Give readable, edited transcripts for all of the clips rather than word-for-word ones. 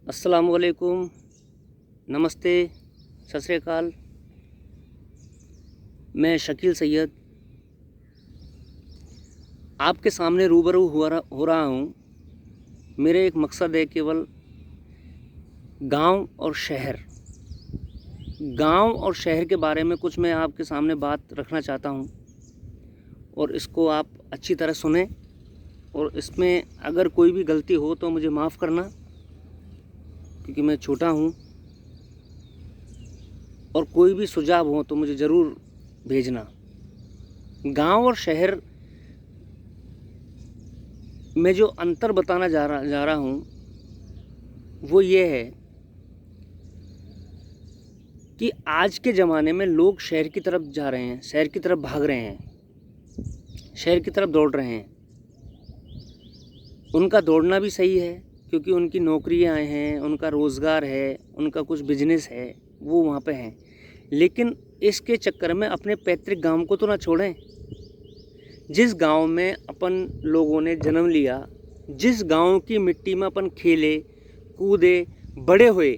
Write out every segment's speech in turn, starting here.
अस्सलाम वालेकुम, नमस्ते, सत श्री अकाल। मैं शकील सैयद आपके सामने रूबरू हो रहा हूँ। मेरे एक मकसद है केवल गांव और शहर के बारे में कुछ मैं आपके सामने बात रखना चाहता हूँ और इसको आप अच्छी तरह सुने और इसमें अगर कोई भी गलती हो तो मुझे माफ़ करना, क्योंकि मैं छोटा हूँ। और कोई भी सुझाव हो तो मुझे ज़रूर भेजना। गांव और शहर में जो अंतर बताना जा रहा हूँ वो ये है कि आज के ज़माने में लोग शहर की तरफ जा रहे हैं, शहर की तरफ भाग रहे हैं, शहर की तरफ दौड़ रहे हैं। उनका दौड़ना भी सही है क्योंकि उनकी नौकरियां हैं, उनका रोज़गार है, उनका कुछ बिजनेस है, वो वहाँ पे हैं। लेकिन इसके चक्कर में अपने पैतृक गांव को तो ना छोड़ें। जिस गांव में अपन लोगों ने जन्म लिया, जिस गांव की मिट्टी में अपन खेले कूदे बड़े हुए,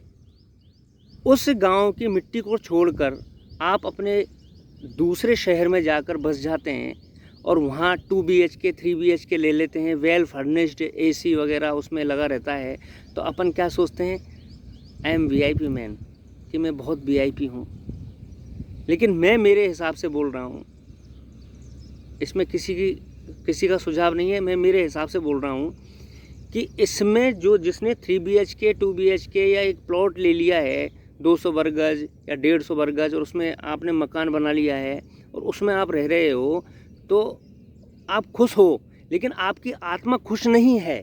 उस गांव की मिट्टी को छोड़कर आप अपने दूसरे शहर में जाकर बस जाते हैं और वहाँ 2 BHK 3 BHK ले लेते हैं, वेल फर्निश्ड, AC वगैरह उसमें लगा रहता है। तो अपन क्या सोचते हैं, आई एम VIP मैन, कि मैं बहुत VIP हूँ। लेकिन मैं मेरे हिसाब से बोल रहा हूँ, इसमें किसी का सुझाव नहीं है, मैं मेरे हिसाब से बोल रहा हूँ कि इसमें जिसने 3 BHK 2 BHK या एक प्लॉट ले लिया है 200 वर्ग गज या 150 वर्ग गज और उसमें आपने मकान बना लिया है और उसमें आप रह रहे हो, तो आप खुश हो, लेकिन आपकी आत्मा खुश नहीं है।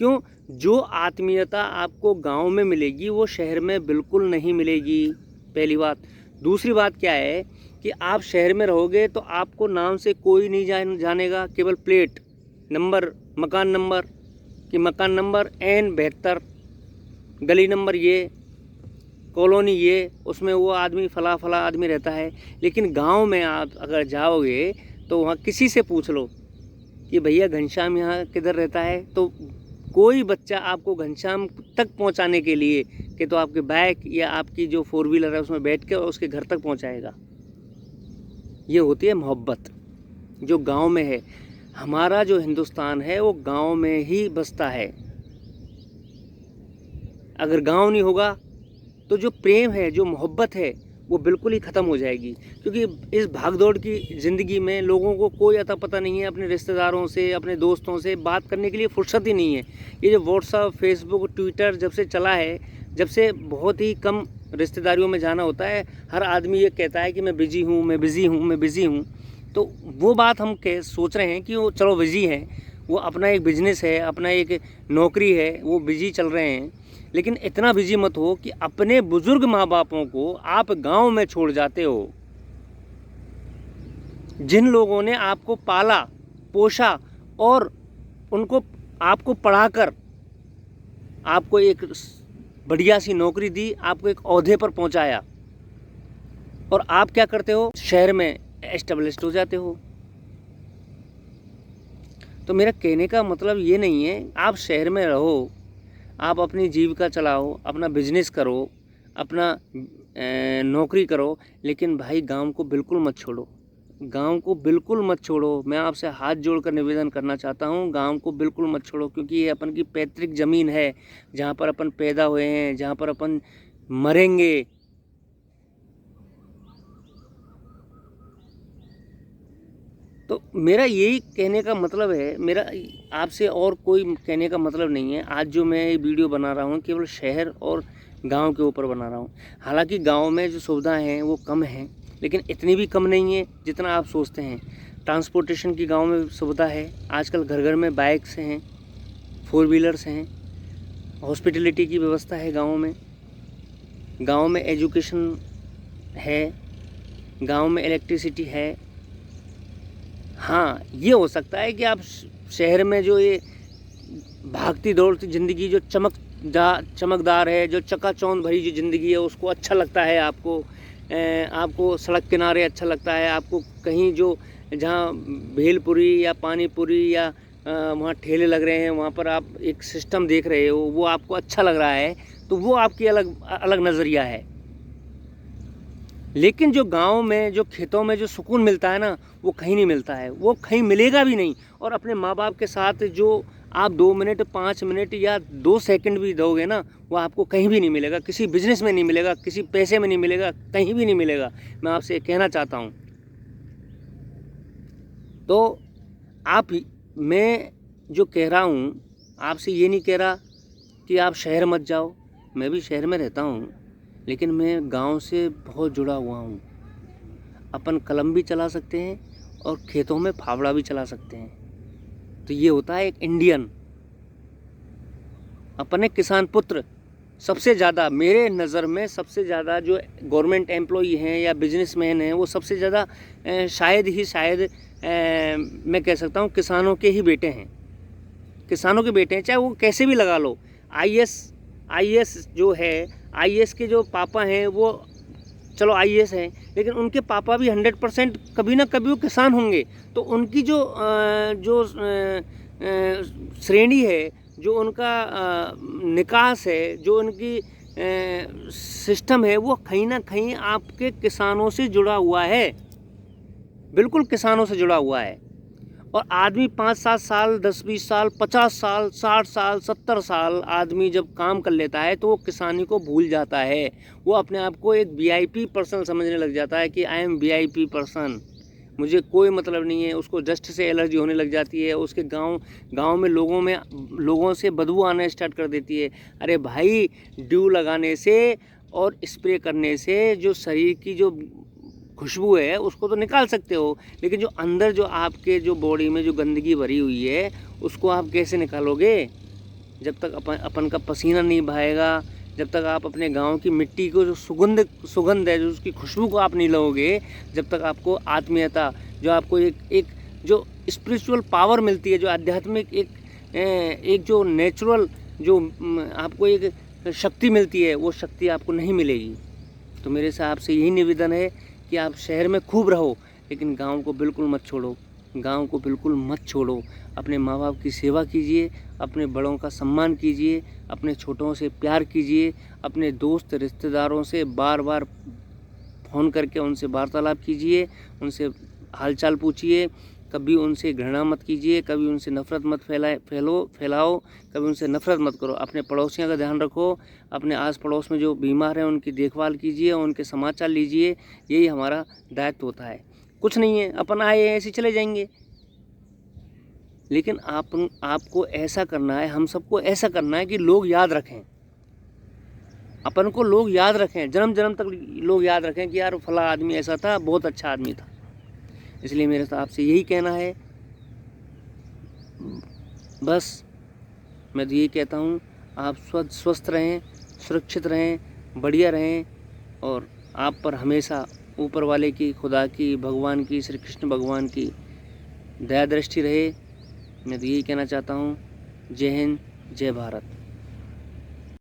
क्यों? जो आत्मीयता आपको गांव में मिलेगी वो शहर में बिल्कुल नहीं मिलेगी, पहली बात। दूसरी बात क्या है कि आप शहर में रहोगे तो आपको नाम से कोई नहीं जानेगा, केवल प्लेट नंबर, मकान नंबर, कि मकान नंबर N72, गली नंबर ये, कॉलोनी ये, उसमें वो आदमी फला आदमी रहता है। लेकिन गांव में आप अगर जाओगे तो वहाँ किसी से पूछ लो कि भैया घनश्याम यहाँ किधर रहता है, तो कोई बच्चा आपको घनश्याम तक पहुँचाने के लिए कि तो आपके बाइक या आपकी जो 4 व्हीलर है उसमें बैठ के उसके घर तक पहुँचाएगा। ये होती है मोहब्बत जो गांव में है। हमारा जो हिंदुस्तान है वो गांव में ही बसता है। अगर गांव नहीं होगा तो जो प्रेम है, जो मोहब्बत है, वो बिल्कुल ही ख़त्म हो जाएगी। क्योंकि इस भागदौड़ की ज़िंदगी में लोगों को कोई अता पता नहीं है, अपने रिश्तेदारों से, अपने दोस्तों से बात करने के लिए फुर्सत ही नहीं है। ये जो व्हाट्सअप, फेसबुक, ट्विटर जब से चला है, जब से बहुत ही कम रिश्तेदारियों में जाना होता है। हर आदमी ये कहता है कि मैं बिज़ी हूँ, मैं बिज़ी हूँ। तो वो बात हम सोच रहे हैं कि वो चलो बिज़ी है, वो अपना एक बिजनेस है, अपना एक नौकरी है, वो बिज़ी चल रहे हैं। लेकिन इतना बिजी मत हो कि अपने बुजुर्ग माँ बापों को आप गांव में छोड़ जाते हो, जिन लोगों ने आपको पाला पोषा और उनको आपको पढ़ाकर आपको एक बढ़िया सी नौकरी दी, आपको एक ओहदे पर पहुंचाया, और आप क्या करते हो, शहर में एस्टेब्लिश्ड हो जाते हो। तो मेरा कहने का मतलब ये नहीं है आप शहर में रहो, आप अपनी जीविका चलाओ, अपना बिजनेस करो, अपना नौकरी करो, लेकिन भाई गांव को बिल्कुल मत छोड़ो, गांव को बिल्कुल मत छोड़ो। मैं आपसे हाथ जोड़कर निवेदन करना चाहता हूं, गांव को बिल्कुल मत छोड़ो, क्योंकि ये अपन की पैतृक ज़मीन है, जहां पर अपन पैदा हुए हैं, जहां पर अपन मरेंगे। तो मेरा यही कहने का मतलब है, मेरा आपसे और कोई कहने का मतलब नहीं है। आज जो मैं ये वीडियो बना रहा हूँ केवल शहर और गांव के ऊपर बना रहा हूँ। हालांकि गांव में जो सुविधाएं हैं वो कम हैं, लेकिन इतनी भी कम नहीं है जितना आप सोचते हैं। ट्रांसपोर्टेशन की गांव में सुविधा है, आजकल घर घर में बाइक्स हैं, 4 व्हीलर्स हैं, हॉस्पिटलिटी की व्यवस्था है गाँव में एजुकेशन है, गाँव में इलेक्ट्रिसिटी है। हाँ, ये हो सकता है कि आप शहर में जो ये भागती दौड़ती ज़िंदगी जो चमकदार है, जो चकाचौंध भरी जो ज़िंदगी है, उसको अच्छा लगता है आपको सड़क किनारे अच्छा लगता है, आपको कहीं जो जहाँ भेलपुरी या पानीपुरी या वहाँ ठेले लग रहे हैं, वहाँ पर आप एक सिस्टम देख रहे हो, वो आपको अच्छा लग रहा है, तो वो आपकी अलग नज़रिया है। लेकिन जो गांव में, जो खेतों में जो सुकून मिलता है ना, वो कहीं नहीं मिलता है, वो कहीं मिलेगा भी नहीं। और अपने माँ बाप के साथ जो आप 2 मिनट, 5 मिनट या 2 सेकंड भी दोगे ना, वो आपको कहीं भी नहीं मिलेगा, किसी बिजनेस में नहीं मिलेगा, किसी पैसे में नहीं मिलेगा, कहीं भी नहीं मिलेगा। मैं आपसे कहना चाहता हूँ। तो मैं जो कह रहा हूँ, आपसे ये नहीं कह रहा कि आप शहर मत जाओ, मैं भी शहर में रहता हूँ, लेकिन मैं गांव से बहुत जुड़ा हुआ हूँ। अपन कलम भी चला सकते हैं और खेतों में फावड़ा भी चला सकते हैं। तो ये होता है एक इंडियन। अपने किसान पुत्र सबसे ज़्यादा, मेरे नज़र में सबसे ज़्यादा जो गवर्नमेंट एम्प्लॉई हैं या बिजनेसमैन हैं, वो सबसे ज़्यादा शायद मैं कह सकता हूँ किसानों के ही बेटे हैं। किसानों के बेटे हैं, चाहे वो कैसे भी लगा लो। आईएएस जो है, आईएएस के जो पापा हैं वो चलो आईएएस हैं, लेकिन उनके पापा भी 100% कभी ना कभी वो किसान होंगे। तो उनकी जो श्रेणी है, जो उनका निकास है, जो उनकी सिस्टम है, वो कहीं ना कहीं आपके किसानों से जुड़ा हुआ है, बिल्कुल किसानों से जुड़ा हुआ है। और आदमी 5-7 साल, 10-20 साल, 50 साल, 60 साल, 70 साल आदमी जब काम कर लेता है, तो वो किसानी को भूल जाता है। वो अपने आप को एक वीआईपी पर्सन समझने लग जाता है कि आई एम वीआईपी पर्सन, मुझे कोई मतलब नहीं है। उसको डस्ट से एलर्जी होने लग जाती है, उसके गांव में लोगों से बदबू आना स्टार्ट कर देती है। अरे भाई, ड्यू लगाने से और स्प्रे करने से जो शरीर की जो खुशबू है उसको तो निकाल सकते हो, लेकिन जो अंदर जो आपके जो बॉडी में जो गंदगी भरी हुई है, उसको आप कैसे निकालोगे? जब तक अपन का पसीना नहीं बहाएगा, जब तक आप अपने गांव की मिट्टी को जो सुगंध है, जो उसकी खुशबू को आप नहीं लोगे, जब तक आपको आत्मीयता, जो आपको एक जो स्पिरिचुअल पावर मिलती है, जो आध्यात्मिक एक जो नेचुरल जो आपको एक शक्ति मिलती है, वो शक्ति आपको नहीं मिलेगी। तो मेरे से आपसे यही निवेदन है कि आप शहर में खूब रहो, लेकिन गांव को बिल्कुल मत छोड़ो। गांव को बिल्कुल मत छोड़ो। अपने माँ बाप की सेवा कीजिए, अपने बड़ों का सम्मान कीजिए, अपने छोटों से प्यार कीजिए, अपने दोस्त रिश्तेदारों से बार बार फ़ोन करके उनसे वार्तालाप कीजिए, उनसे हालचाल पूछिए। कभी उनसे घृणा मत कीजिए, कभी उनसे नफ़रत मत फैलाओ, कभी उनसे नफ़रत मत करो। अपने पड़ोसियों का ध्यान रखो, अपने आस पड़ोस में जो बीमार हैं उनकी देखभाल कीजिए, उनके समाचार लीजिए। यही हमारा दायित्व होता है। कुछ नहीं है, अपन आए हैं ऐसे चले जाएंगे, लेकिन आपको ऐसा करना है, हम सबको ऐसा करना है कि लोग याद रखें, अपन को लोग याद रखें, जन्म जन्म तक लोग याद रखें कि यार फला आदमी ऐसा था, बहुत अच्छा आदमी था। इसलिए मेरे तो आपसे यही कहना है, बस मैं तो यही कहता हूँ, आप स्वस्थ रहें, सुरक्षित रहें, बढ़िया रहें, और आप पर हमेशा ऊपर वाले की, खुदा की, भगवान की, श्री कृष्ण भगवान की दया दृष्टि रहे। मैं तो यही कहना चाहता हूँ। जय हिंद, जय भारत।